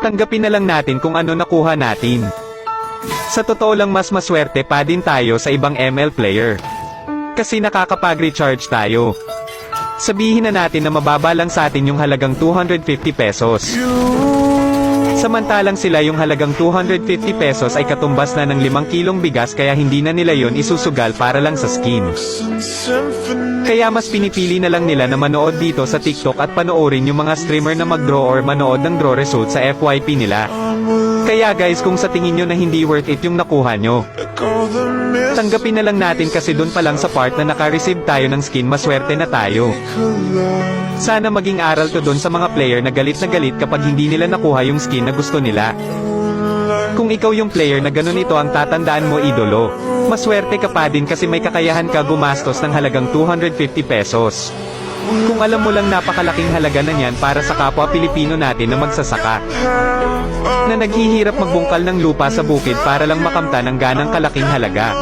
Tanggapin na lang natin kung ano nakuha natin. Sa totoo lang mas maswerte pa din tayo sa ibang ML player. Kasi nakakapag-recharge tayo. Sabihin na natin na mababa lang sa atin yung halagang 250 pesos. Samantalang sila yung halagang 250 pesos ay katumbas na ng 5 kilong bigas kaya hindi na nila yon isusugal para lang sa skin. Kaya mas pinipili na lang nila na manood dito sa TikTok at panoorin yung mga streamer na mag-draw or manood ng draw result sa FYP nila. Kaya guys kung sa tingin nyo na hindi worth it yung nakuha nyo, tanggapin na lang natin kasi dun pa lang sa part na naka-receive tayo ng skin maswerte na tayo. Sana maging aral to dun sa mga player na galit kapag hindi nila nakuha yung skin na gusto nila. Kung ikaw yung player na ganun ito ang tatandaan mo idolo, maswerte ka pa din kasi may kakayahan ka gumastos ng halagang 250 pesos. Kung alam mo lang napakalaking halaga na niyan para sa kapwa Pilipino natin na magsasaka, na naghihirap magbungkal ng lupa sa bukid para lang makamtan ng ganang kalaking halaga.